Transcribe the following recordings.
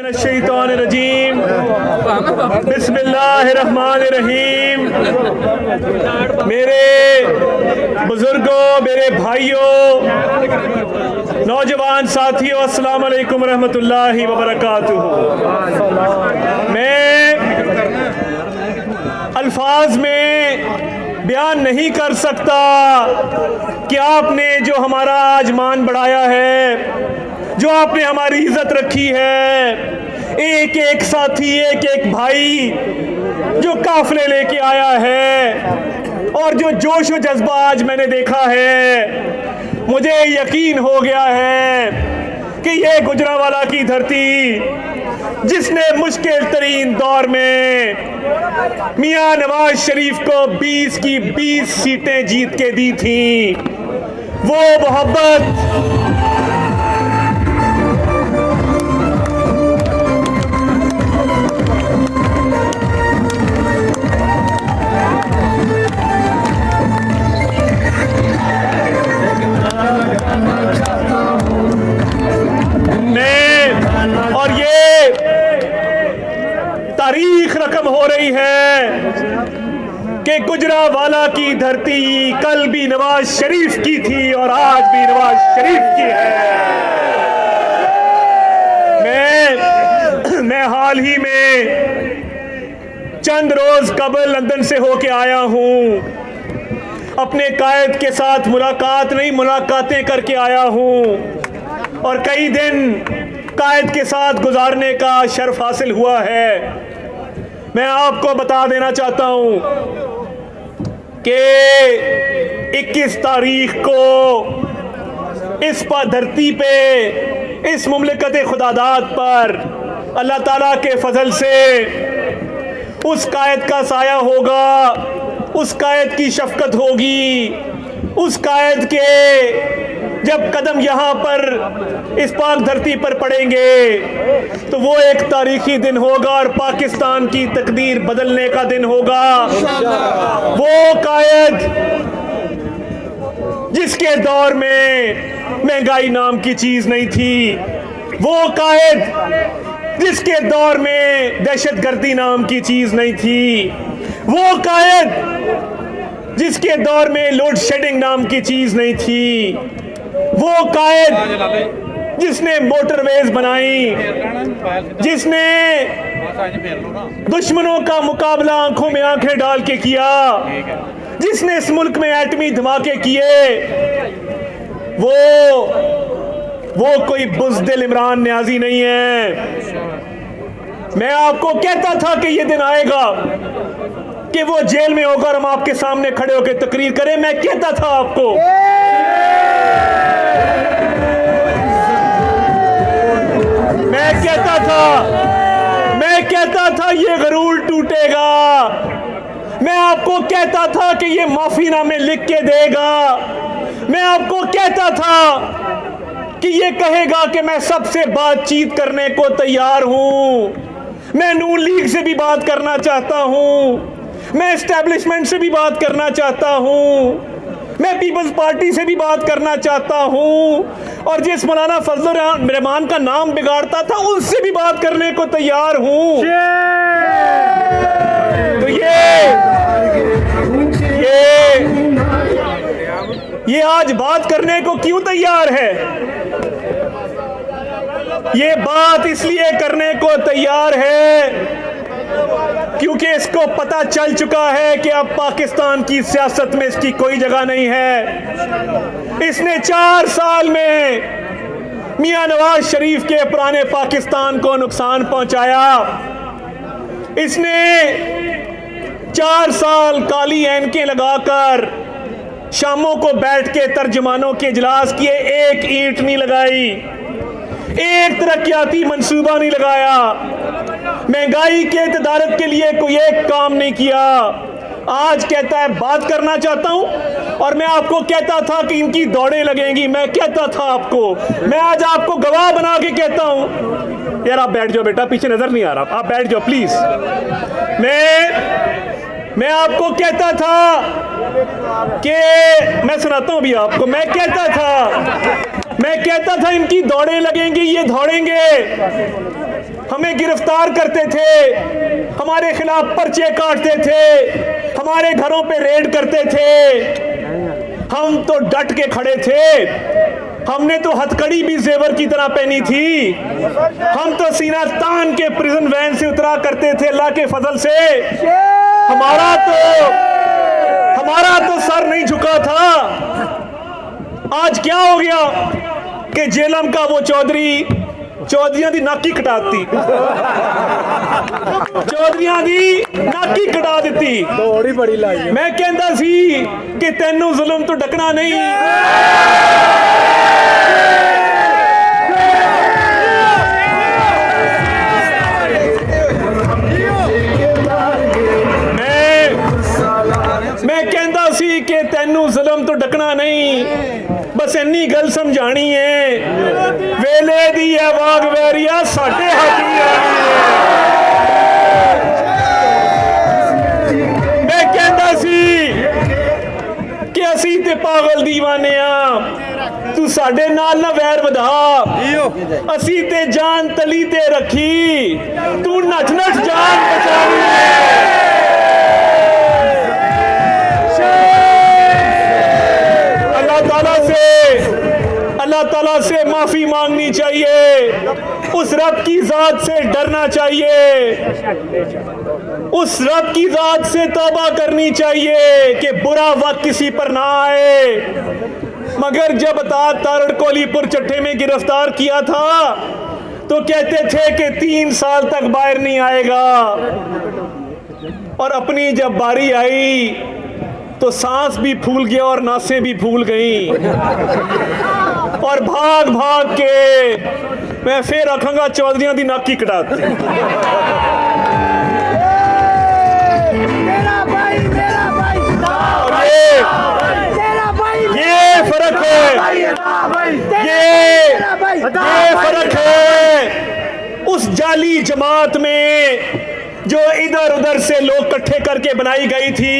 शैतानिर्रजीम बिस्मिल्लाहिर्रहमानिर्रहीम। मेरे बुजुर्गों, मेरे भाइयों, नौजवान साथियों, अस्सलाम वालेकुम रहमतुल्लाहि व बरकातुहू। मैं अल्फाज में बयान नहीं कर सकता कि आपने जो हमारा आज मान बढ़ाया है, जो आपने हमारी इज्जत रखी है, एक एक साथी, एक एक भाई जो काफिले लेके आया है और जो जोश व जज्बा आज मैंने देखा है, मुझे यकीन हो गया है कि ये गुजरांवाला की धरती जिसने मुश्किल तरीन दौर में मियां नवाज शरीफ को 20 की 20 सीटें जीत के दी थी, वो मोहब्बत और ये तारीख रकम हो रही है कि गुजरांवाला की धरती कल भी नवाज शरीफ की थी और आज भी नवाज शरीफ की है। मैं हाल ही में चंद रोज कबल लंदन से होके आया हूं। अपने कायद के साथ मुलाकातें करके आया हूं और कई दिन कायद के साथ गुजारने का शर्फ हासिल हुआ है। मैं आपको बता देना चाहता हूं कि 21 तारीख को इस पर धरती पे, इस मुमलिकत खुदादाद पर अल्लाह ताला के फजल से उस कायद का साया होगा, उस कायद की शफकत होगी, उस कायद के जब कदम यहाँ पर इस पाक धरती पर पड़ेंगे तो वो एक तारीखी दिन होगा और पाकिस्तान की तकदीर बदलने का दिन होगा। वो कायद जिसके दौर में महंगाई नाम की चीज नहीं थी, वो कायद जिसके दौर में दहशतगर्दी नाम की चीज नहीं थी, वो कायद जिसके दौर में लोड शेडिंग नाम की चीज नहीं थी, वो कायद जिसने मोटरवेज बनाई, जिसने दुश्मनों का मुकाबला आंखों में आंखें डाल के किया, जिसने इस मुल्क में एटमी धमाके किए, वो कोई बुज़दिल इमरान न्याजी नहीं है। मैं आपको कहता था कि ये दिन आएगा कि वो जेल में होकर हम आपके सामने खड़े होकर तकरीर करें। मैं कहता था आपको, मैं कहता था ये गरूर टूटेगा। मैं आपको कहता था कि ये माफीनामे लिख के देगा। मैं आपको कहता था कि ये कहेगा कि मैं सबसे बातचीत करने को तैयार हूं। मैं नून लीग से भी बात करना चाहता हूं, मैं एस्टैब्लिशमेंट से भी बात करना चाहता हूं, मैं पीपल्स पार्टी से भी बात करना चाहता हूं, और जिस मौलाना फजल रहमान का नाम बिगाड़ता था उनसे भी बात करने को तैयार हूं। तो ये आज बात करने को क्यों तैयार है? ये बात इसलिए करने को तैयार है क्योंकि इसको पता चल चुका है कि अब पाकिस्तान की सियासत में इसकी कोई जगह नहीं है। इसने 4 साल में मियां नवाज शरीफ के पुराने पाकिस्तान को नुकसान पहुंचाया। इसने 4 साल काली ऐनकें लगाकर शामों को बैठ के तर्जमानों के इजलास किए, एक ईंट नहीं लगाई, एक तरक्याती मंसूबा नहीं लगाया, महंगाई के तदारक के लिए कोई एक काम नहीं किया। आज कहता है बात करना चाहता हूं, और मैं आपको कहता था कि इनकी दौड़ें लगेंगी। मैं कहता था आपको, मैं आज आपको गवाह बना के कहता हूं। यार आप बैठ जाओ बेटा, पीछे नजर नहीं आ रहा, आप बैठ जाओ प्लीज। मैं आपको कहता था कि मैं सुनाता हूं अभी आपको। मैं कहता था इनकी दौड़ें लगेंगी, ये दौड़ेंगे। हमें गिरफ्तार करते थे, हमारे खिलाफ पर्चे काटते थे, हमारे घरों पे रेड करते थे, हम तो डट के खड़े थे। हमने तो हथकड़ी भी जेवर की तरह पहनी थी। हम तो सीना तान के प्रिजन वैन से उतरा करते थे अल्लाह के फजल से। हमारा तो सर नहीं झुका था। आज क्या हो गया कि जेलम का वो चौधरियां दी नाकी कटाती, चौधरियां दी नाकी कटा दी। मैं कहता सी कि तेनू जुल्म तो डकना नहीं। मैं कहता सी कि तेनू जुल्म तो डकना नहीं, बस इन्नी गल समझानी है, वेले दी है वाग वैरिया साडे हाथी आई है। मैं कहता सी कि असी ते पागल दीवाने आ, तू साडे नाल ना वैर वधा। असी ते जान तली ते रखी, तू नच नच जान बचानी है। अल्लाह ताला से माफी मांगनी चाहिए, उस रब की जात से डरना चाहिए, उस रब की जात से तौबा करनी चाहिए कि बुरा वक्त किसी पर ना आए। मगर जब तारड़ कोलीपुर चट्टे में गिरफ्तार किया था तो कहते थे कि 3 साल तक बाहर नहीं आएगा, और अपनी जब बारी आई तो सांस भी फूल गया और नासें भी फूल गई, और भाग भाग के मैं फिर रखूंगा चौधरियां दी नाकी कटाती। ये फर्क है, ये फर्क है उस जाली जमात में जो इधर उधर से लोग इकट्ठे करके बनाई गई थी।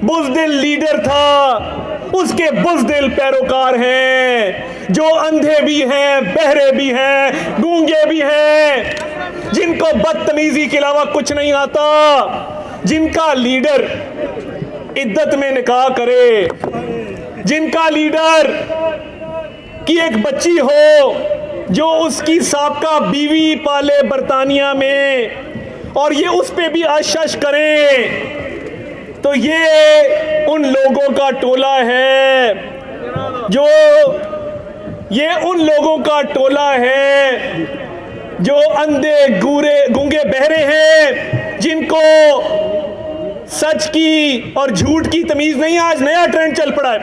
बुज़दिल लीडर था, उसके बुज़दिल पैरोकार हैं जो अंधे भी हैं, बहरे भी हैं, गूंगे भी हैं, जिनको बदतमीजी के अलावा कुछ नहीं आता, जिनका लीडर इद्दत में निकाह करे, जिनका लीडर की एक बच्ची हो जो उसकी साबका बीवी पाले बरतानिया में, और ये उस पे भी आशश करें। तो ये उन लोगों का टोला है, ये उन लोगों का टोला है जो अंधे गूंगे बहरे हैं, जिनको सच की और झूठ की तमीज नहीं। आज नया ट्रेंड चल पड़ा है,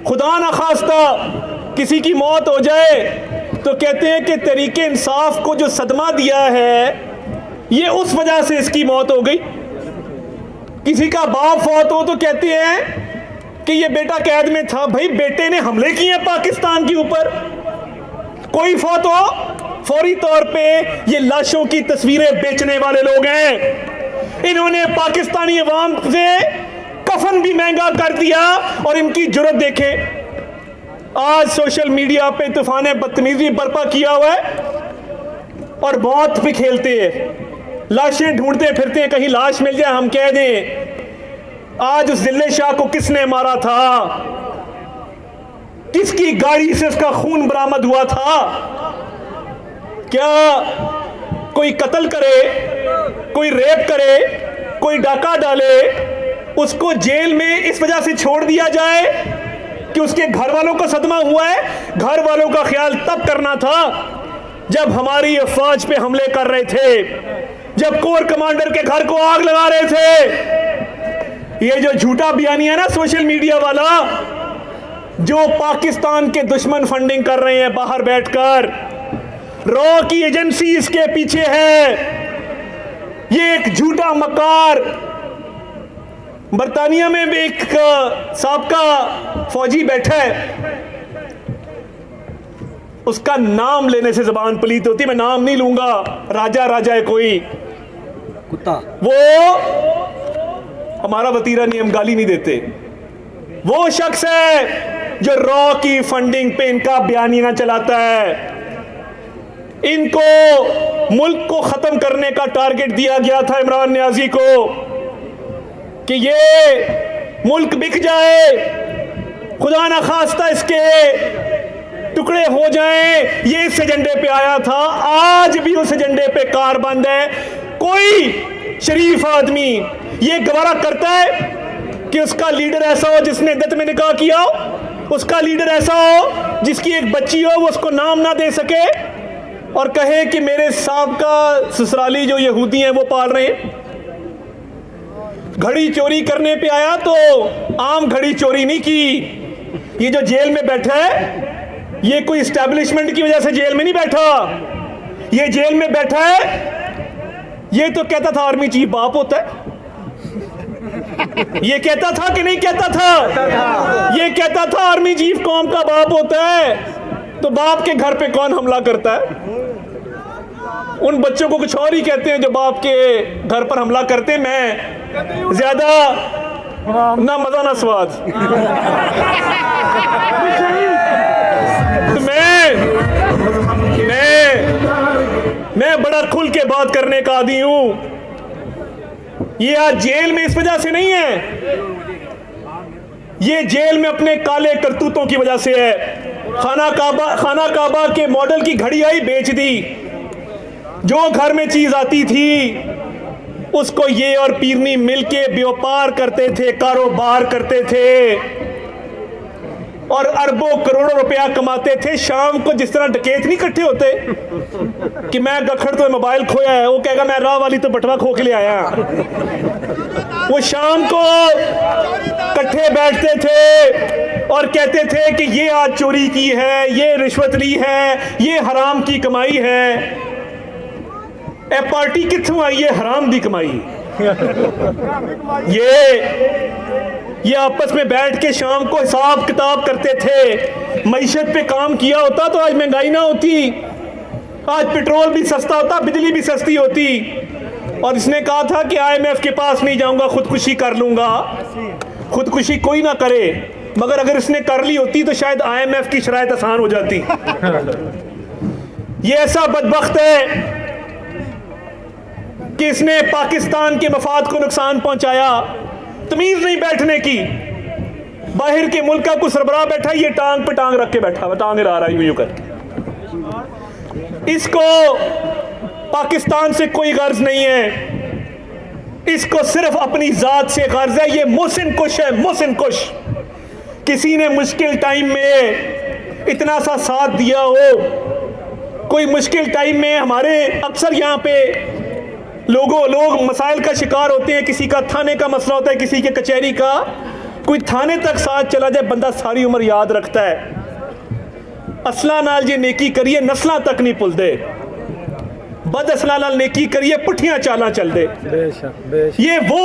खुदा ना खास्ता किसी की मौत हो जाए तो कहते हैं कि तरीके इंसाफ को जो सदमा दिया है ये उस वजह से इसकी मौत हो गई। किसी का बाप फौत हो तो कहते हैं कि ये बेटा कैद में था। भाई बेटे ने हमले किए पाकिस्तान के ऊपर, कोई फौत हो फौरी तौर पे ये लाशों की तस्वीरें बेचने वाले लोग हैं। इन्होंने पाकिस्तानी अवाम से कफन भी महंगा कर दिया, और इनकी जुर्रत देखें, आज सोशल मीडिया पे तूफान बदतमीजी बर्पा किया हुआ है और मौत भी खेलते हैं, लाशें ढूंढते फिरते हैं, कहीं लाश मिल जाए हम कह दें। आज उस जिले शाह को किसने मारा था, किसकी गाड़ी से उसका खून बरामद हुआ था? क्या कोई कत्ल करे, कोई रेप करे, कोई डाका डाले, उसको जेल में इस वजह से छोड़ दिया जाए कि उसके घर वालों को सदमा हुआ है? घर वालों का ख्याल तब करना था जब हमारी अफवाज पे हमले कर रहे थे, जब कोर कमांडर के घर को आग लगा रहे थे। ये जो झूठा बयानिया है ना सोशल मीडिया वाला, जो पाकिस्तान के दुश्मन फंडिंग कर रहे हैं बाहर बैठकर, रॉ की एजेंसी इसके पीछे है, ये एक झूठा मकार। बरतानिया में भी एक साबका फौजी बैठा है, उसका नाम लेने से जबान पलीत होती, मैं नाम नहीं लूंगा, राजा है कोई कुत्ता, वो हमारा वतीरा नियम गाली नहीं देते। वो शख्स है जो रॉ की फंडिंग पे इनका बयानिया चलाता है। इनको मुल्क को खत्म करने का टारगेट दिया गया था इमरान नियाजी को कि ये मुल्क बिक जाए, खुदा ना खास्ता इसके टुकड़े हो जाएं, ये इस एजेंडे पे आया था। आज भी उस एजेंडे पे कारबंद है। कोई शरीफ आदमी ये गवारा करता है कि उसका लीडर ऐसा हो जिसने इद्दत में निकाह किया हो, उसका लीडर ऐसा हो जिसकी एक बच्ची हो वो उसको नाम ना दे सके और कहे कि मेरे साहब का ससुराली जो यहूदी हैं वो पाल रहे हैं। घड़ी चोरी करने पे आया तो आम घड़ी चोरी नहीं की। ये जो जेल में बैठा है ये कोई इस्टेब्लिशमेंट की वजह से जेल में नहीं बैठा, ये जेल में बैठा है, ये तो कहता था आर्मी चीफ बाप होता है। ये कहता था कि नहीं कहता था? ये कहता था आर्मी चीफ कौम का बाप होता है। तो बाप के घर पे कौन हमला करता है? उन बच्चों को कुछ और ही कहते हैं जो बाप के घर पर हमला करते हैं। मैं ज्यादा ना मजा ना स्वाद। तो मैं बड़ा खुल के बात करने का आदी हूं। ये आज जेल में इस वजह से नहीं है, ये जेल में अपने काले करतूतों की वजह से है। खाना काबा के मॉडल की घड़ी आई, बेच दी। जो घर में चीज आती थी उसको ये और पीरनी मिलके व्यापार करते थे, कारोबार करते थे और अरबों करोड़ों रुपया कमाते थे। शाम को जिस तरह डकैत नहीं इकट्ठे होते कि मैं गखड़ तो मोबाइल खोया है, वो कहेगा मैं राह वाली तो बटवा खो के ले आया। वो शाम को इकट्ठे बैठते थे और कहते थे कि ये आज चोरी की है, ये रिश्वत ली है, ये हराम की कमाई है। ए पार्टी कित्थों आई है हराम दी कमाई? ये आपस में बैठ के शाम को हिसाब किताब करते थे। मईशत पे काम किया होता तो आज महंगाई ना होती, आज पेट्रोल भी सस्ता होता, बिजली भी सस्ती होती। और इसने कहा था कि IMF के पास नहीं जाऊंगा, खुदकुशी कर लूंगा। खुदकुशी कोई ना करे, मगर अगर इसने कर ली होती तो शायद IMF की शराइत आसान हो जाती। ये ऐसा बदबख्त है कि इसने पाकिस्तान के मफाद को नुकसान पहुंचाया। तमीज नहीं बैठने की। बाहर के मुल्क का कोई सरबराह बैठा, ये टांग पे टांग रख के बैठा हुआ, टांग हिला रहा है यूं करके। इसको पाकिस्तान से कोई गर्ज नहीं है, इसको सिर्फ अपनी जात से गर्ज है। ये मोहसिन कुश है, मोहसिन कुश। किसी ने मुश्किल टाइम में इतना सा साथ दिया हो, कोई मुश्किल टाइम में हमारे अक्सर यहाँ पे लोग मसाइल का शिकार होते हैं। किसी का थाने का मसला होता है, किसी के कचहरी का, कोई थाने तक साथ चला जाए बंदा सारी उम्र याद रखता है। असला नाल जे नेकी करिए नस्ला तक नहीं भुलदे, बद असला नाल नेकी करिए पुठियां चालां चल दे। ये वो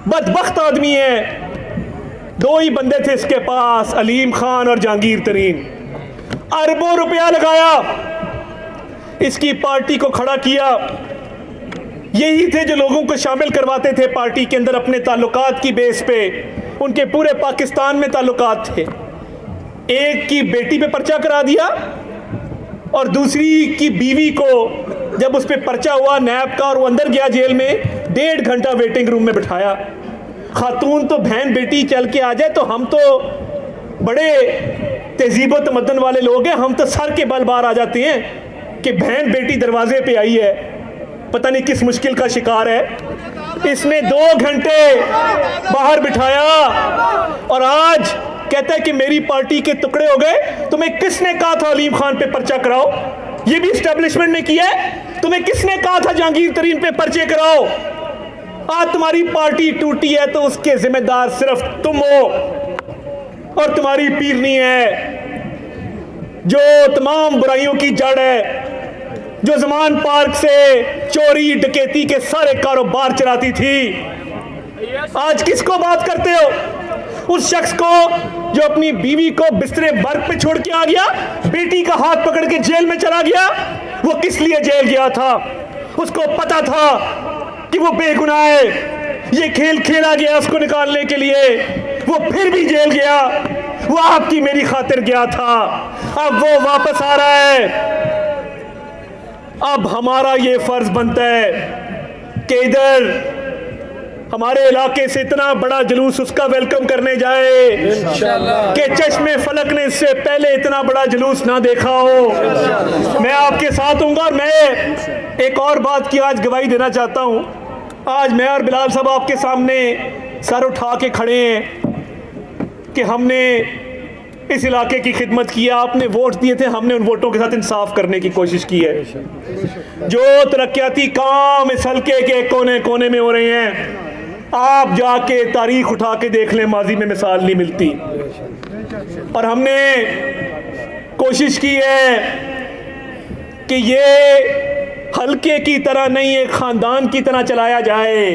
बदबख्त आदमी है। दो ही बंदे थे इसके पास, अलीम खान और जहांगीर तरीन। अरबों रुपया लगाया, इसकी पार्टी को खड़ा किया। यही थे जो लोगों को शामिल करवाते थे पार्टी के अंदर अपने ताल्लुकात की बेस पे। उनके पूरे पाकिस्तान में ताल्लुकात थे। एक की बेटी पे पर्चा करा दिया और दूसरी की बीवी को जब उस पे पर्चा हुआ नैब का और वो अंदर गया जेल में, 1.5 घंटा वेटिंग रूम में बिठाया। खातून तो बहन बेटी चल के आ जाए तो हम तो बड़े तहजीब व तमद्दन वाले लोग हैं, हम तो सर के बल बाहर आ जाते हैं कि बहन बेटी दरवाजे पे आई है, पता नहीं किस मुश्किल का शिकार है। इसने 2 घंटे बाहर बिठाया और आज कहता है कि मेरी पार्टी के टुकड़े हो गए। तुम्हें किसने कहा था अलीम खान पे पर्चा कराओ? ये भी एस्टेब्लिशमेंट ने किया है। तुम्हें किसने कहा था जहांगीर तरीन पे पर्चे कराओ? आज तुम्हारी पार्टी टूटी है तो उसके जिम्मेदार सिर्फ तुम हो और तुम्हारी पीरनी है जो तमाम बुराइयों की जड़ है, जो जमान पार्क से चोरी डकैती के सारे कारोबार चलाती थी। आज किसको बात करते हो? उस शख्स को जो अपनी बीवी को बिस्तरे बर्फ पे छोड़ के आ गया, बेटी का हाथ पकड़ के जेल में चला गया। वो किस लिए जेल गया था? उसको पता था कि वो बेगुनाह है। ये खेल खेला गया उसको निकालने के लिए, वो फिर भी जेल गया। वो आपकी मेरी खातिर गया था, अब वो वापस आ रहा है। अब हमारा ये फर्ज बनता है कि इधर हमारे इलाके से इतना बड़ा जुलूस उसका वेलकम करने जाए कि चश्मे फलक ने इससे पहले इतना बड़ा जुलूस ना देखा हो। मैं आपके साथ हूँ और मैं एक और बात की आज गवाही देना चाहता हूँ। आज मैं और बिलाल साहब आपके सामने सर उठा के खड़े हैं कि हमने इस इलाके की खिदमत की है, आपने वोट दिए थे, हमने उन वोटों के साथ इंसाफ करने की कोशिश की है। जो तरक्याती काम इस हल्के के कोने कोने में हो रहे हैं, आप जाके तारीख उठा के देख लें, माजी में मिसाल नहीं मिलती। और हमने कोशिश की है कि ये हल्के की तरह नहीं, एक खानदान की तरह चलाया जाए।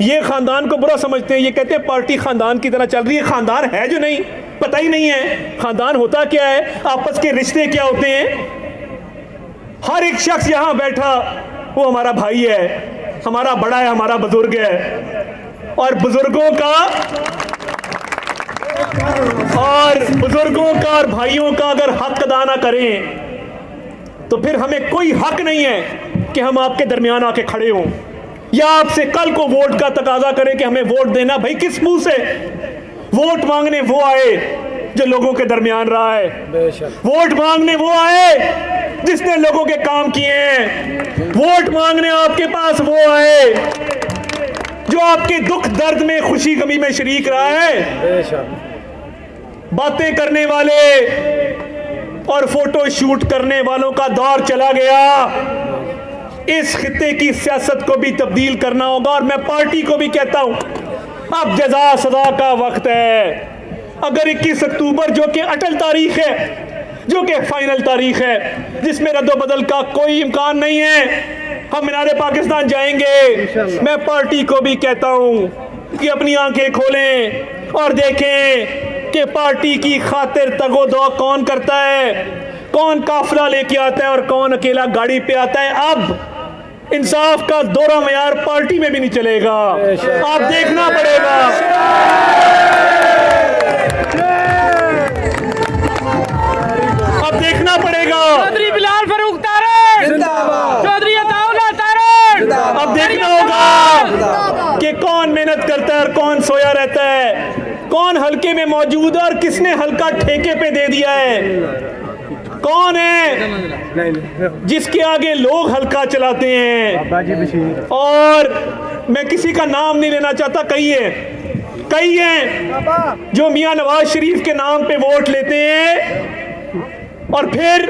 ये खानदान को बुरा समझते हैं, ये कहते हैं पार्टी खानदान की तरह चल रही है। खानदान है जो नहीं, पता ही नहीं है खानदान होता क्या है, आपस के रिश्ते क्या होते हैं। हर एक शख्स यहां बैठा वो हमारा भाई है, हमारा बड़ा है, हमारा बुजुर्ग है। और बुजुर्गों का और भाइयों का अगर हक अदा ना करें तो फिर हमें कोई हक नहीं है कि हम आपके दरमियान आके खड़े हों या आपसे कल को वोट का तकाजा करें कि हमें वोट देना। भाई किस मुंह से वोट मांगने वो आए जो लोगों के दरमियान रहा है, वोट मांगने वो आए जिसने लोगों के काम किए हैं, वोट मांगने आपके पास वो आए जो आपके दुख दर्द में खुशी गमी में शरीक रहा है। बातें करने वाले और फोटो शूट करने वालों का दौर चला गया। इस खित्ते की सियासत को भी तब्दील करना होगा। और मैं पार्टी को भी कहता हूं, अब जजा सजा का वक्त है। अगर 21 अक्टूबर जो कि अटल तारीख है, जो कि फाइनल तारीख है, जिसमें रद्दोबदल का कोई इम्कान नहीं है, हम मीनारे पाकिस्तान जाएंगे। मैं पार्टी को भी कहता हूं कि अपनी आंखें खोलें और देखें कि पार्टी की खातिर तगोदो कौन करता है, कौन काफिला लेके आता है और कौन अकेला गाड़ी पे आता है। अब इंसाफ का दोहरा मयार पार्टी में भी नहीं चलेगा, आप देखना पड़ेगा। अब देखना पड़ेगा। चौधरी बिलाल फरूक तारड़ जिंदाबाद, चौधरी अताउल्लाह तारड़। अब देखना होगा कि कौन मेहनत करता है और कौन सोया रहता है, कौन हल्के में मौजूद है और किसने हल्का ठेके पे दे दिया है, कौन है जिसके आगे लोग हल्का चलाते हैं। और मैं किसी का नाम नहीं लेना चाहता, कई हैं जो मियां नवाज शरीफ के नाम पे वोट लेते हैं और फिर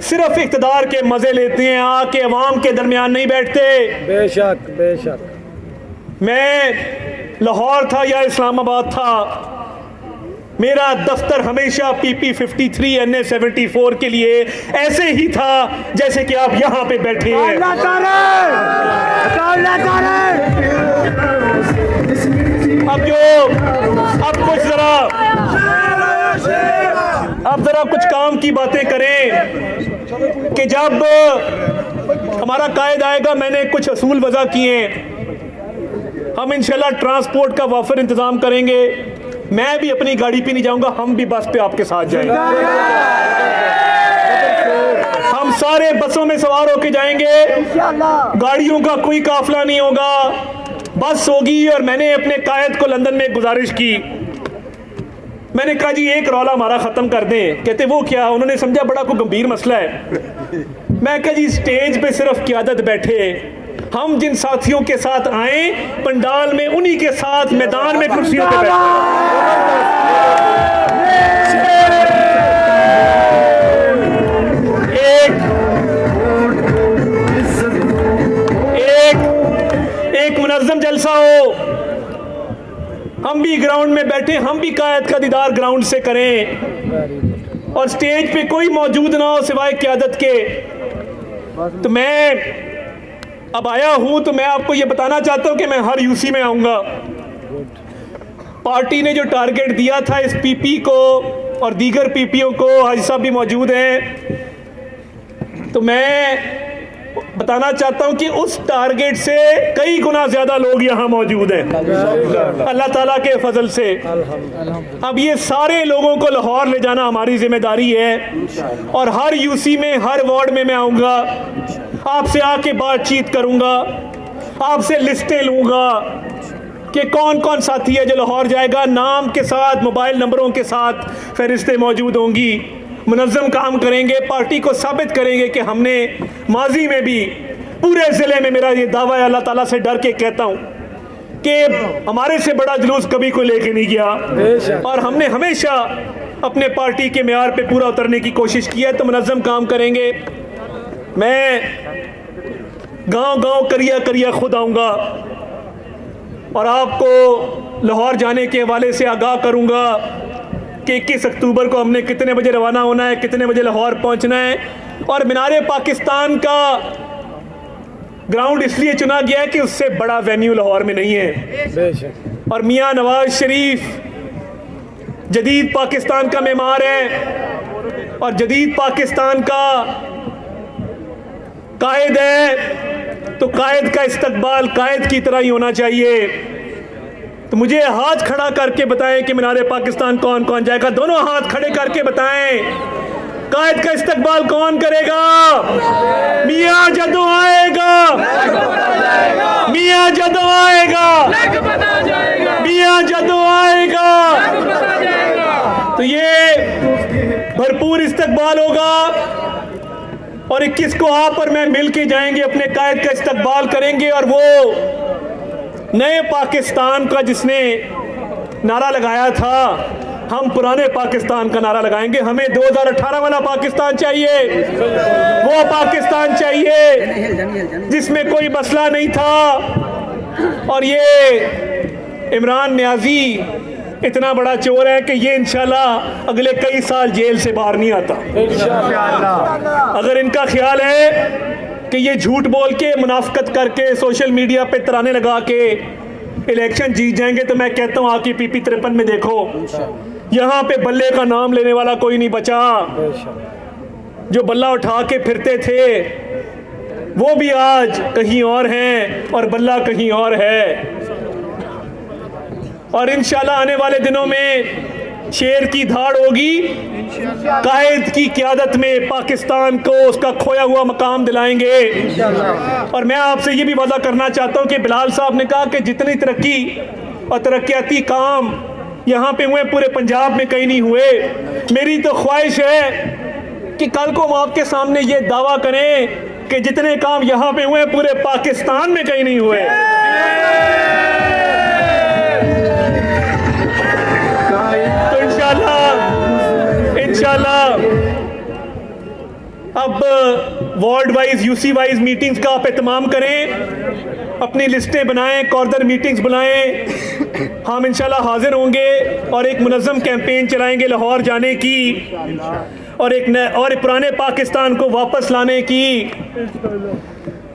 सिर्फ इख्तिदार के मजे लेते हैं, आके अवाम के दरमियान नहीं बैठते। बेशक बेशक। मैं लाहौर था या इस्लामाबाद था, मेरा दफ्तर हमेशा PP 53 NA 74 के लिए ऐसे ही था जैसे कि आप यहाँ पे बैठे हैं। अब जरा कुछ काम की बातें करें कि जब हमारा कायद आएगा, मैंने कुछ असूल वज़ा किए हैं। हम इंशाल्लाह ट्रांसपोर्ट का वाफर इंतजाम करेंगे। मैं भी अपनी गाड़ी पे नहीं जाऊंगा, हम भी बस पे आपके साथ जाएंगे। हम सारे बसों में सवार होके जाएंगे, गाड़ियों का कोई काफिला नहीं होगा, बस होगी। और मैंने अपने कायद को लंदन में गुजारिश की, मैंने कहा जी एक रौला हमारा ख़त्म कर दें। कहते वो क्या? उन्होंने समझा बड़ा कोई गंभीर मसला है। मैं कहा जी स्टेज पे सिर्फ क़यादत बैठे, हम जिन साथियों के साथ आए पंडाल में उन्हीं के साथ मैदान में कुर्सियों पे बैठे। एक मुनज़्ज़म जलसा हो, हम भी ग्राउंड में बैठे, हम भी कायद का दीदार ग्राउंड से करें और स्टेज पे कोई मौजूद ना हो सिवाय क़यादत के। तो मैं अब आया हूं तो मैं आपको ये बताना चाहता हूं कि मैं हर यूसी में आऊंगा। पार्टी ने जो टारगेट दिया था इस PP को और दीगर PPओ को, हाजी साहब भी मौजूद हैं, तो मैं बताना चाहता हूं कि उस टारगेट से कई गुना ज्यादा लोग यहां मौजूद हैं अल्लाह ताला के फजल से। अब ये सारे लोगों को लाहौर ले जाना हमारी जिम्मेदारी है और हर यूसी में, हर वार्ड में मैं आऊंगा, आपसे आके बातचीत करूंगा, आपसे लिस्टें लूंगा कि कौन कौन साथी है जो लाहौर जाएगा। नाम के साथ, मोबाइल नंबरों के साथ फहरिस्तें मौजूद होंगी। मुनज़्ज़म काम करेंगे, पार्टी को साबित करेंगे कि हमने माजी में भी पूरे ज़िले में, मेरा ये दावा है, अल्लाह ताला से डर के कहता हूँ कि हमारे से बड़ा जुलूस कभी कोई लेके नहीं गया और हमने हमेशा अपने पार्टी के मेयार पे पूरा उतरने की कोशिश की है। तो मुनज़्ज़म काम करेंगे। मैं गांव-गांव, करिया खुद आऊँगा और आपको लाहौर जाने के हवाले से आगाह करूँगा कि 21 अक्टूबर को हमने कितने बजे रवाना होना है, कितने बजे लाहौर पहुँचना है। और मीनारे पाकिस्तान का ग्राउंड इसलिए चुना गया है कि उससे बड़ा वेन्यू लाहौर में नहीं है और मियाँ नवाज शरीफ जदीद पाकिस्तान का मेमार है और जदीद पाकिस्तान का कायद है, तो कायद का इस्तकबाल कायद की तरह ही होना चाहिए। तो मुझे हाथ खड़ा करके बताएं कि मीनारे पाकिस्तान कौन कौन जाएगा। दोनों हाथ खड़े करके बताएं कायद का इस्तकबाल कौन करेगा। मियाँ जदों आएगा, मियाँ जदों आएगा, मियाँ जदों आएगा, तो ये भरपूर इस्तकबाल होगा और 21 को आप और मैं मिल के जाएंगे, अपने कायद का इस्तकबाल करेंगे और वो नए पाकिस्तान का जिसने नारा लगाया था, हम पुराने पाकिस्तान का नारा लगाएंगे। हमें 2018 वाला पाकिस्तान चाहिए, वो पाकिस्तान चाहिए जिसमें कोई मसला नहीं था। और ये इमरान नियाजी इतना बड़ा चोर है कि ये इंशाल्लाह अगले कई साल जेल से बाहर नहीं आता। अगर इनका ख्याल है कि ये झूठ बोल के, मुनाफकत करके, सोशल मीडिया पे तराने लगा के इलेक्शन जीत जाएंगे, तो मैं कहता हूँ आके PP 53 में देखो, यहाँ पे बल्ले का नाम लेने वाला कोई नहीं बचा। जो बल्ला उठा के फिरते थे वो भी आज कहीं और हैं और बल्ला कहीं और है। और इंशाल्लाह आने वाले दिनों में शेर की धाड़ होगी, कायद की क़यादत में पाकिस्तान को उसका खोया हुआ मकाम दिलाएंगे। और मैं आपसे ये भी वादा करना चाहता हूँ कि बिलाल साहब ने कहा कि जितनी तरक्की और तरक्याती काम यहाँ पे हुए पूरे पंजाब में कहीं नहीं हुए। मेरी तो ख्वाहिश है कि कल को हम आपके सामने ये दावा करें कि जितने काम यहाँ पे हुए पूरे पाकिस्तान में कहीं नहीं हुए। तो इंशाल्लाह अब ward wise, UC wise meetings का आप एहतमाम करें, अपनी लिस्टें बनाएं, कॉर्नर मीटिंग्स बुलाएं। हम इंशाल्लाह हाजिर होंगे और एक मुनज़्ज़म कैंपेन चलाएंगे लाहौर जाने की और पुराने पाकिस्तान को वापस लाने की।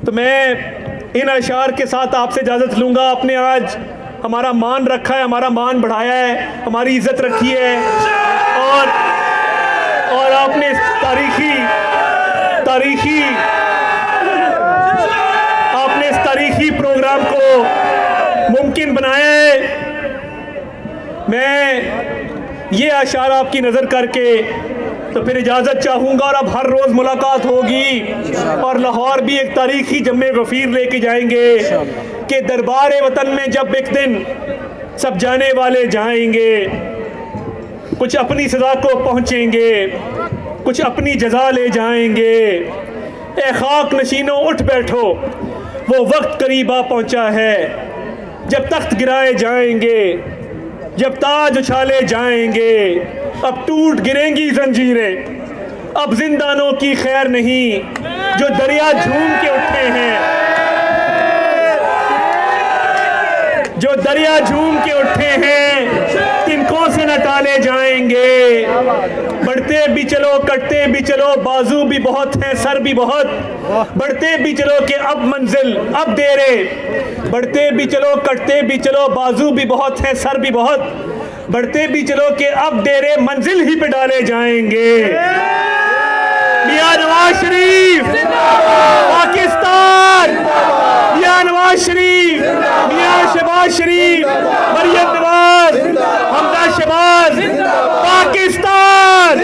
तो मैं इन अशार के साथ आपसे इजाज़त लूँगा। आपने आज हमारा मान रखा है, हमारा मान बढ़ाया है, हमारी इज्जत रखी है और आपने इस तारीखी प्रोग्राम को मुमकिन बनाया है। मैं ये अशार आपकी नज़र करके तो फिर इजाज़त चाहूँगा और अब हर रोज़ मुलाकात होगी और लाहौर भी एक तारीखी जम्मे गफ़ीर लेके जाएंगे कि दरबार वतन में जब एक दिन सब जाने वाले जाएंगे, कुछ अपनी सज़ा को पहुँचेंगे, कुछ अपनी जज़ा ले जाएंगे। ए खाक नशीनों उठ बैठो, वो वक्त करीब आ पहुँचा है जब तख्त गिराए जाएंगे, जब ताज उछाले जाएंगे। अब टूट गिरेंगी जंजीरें, अब जिंदानों की खैर नहीं, जो दरिया झूम के उठे हैं, जो दरिया झूम के उठे हैं, तिनकों से न टाले जाएंगे। बढ़ते भी चलो, कटते भी चलो, बाजू भी बहुत हैं, सर भी बहुत। बढ़ते भी चलो कि अब मंजिल अब देरे, बढ़ते भी चलो, कटते भी चलो, बाजू भी बहुत हैं, सर भी बहुत। बढ़ते भी चलो कि अब देरे मंजिल ही पे डाले जाएंगे। मियां नवाज शरीफ, पाकिस्तान। शरीफ, मियां नवाज शरीफ, मियां शहबाज शरीफ, मरियम नवाज, हमजा शहबाज, पाकिस्तान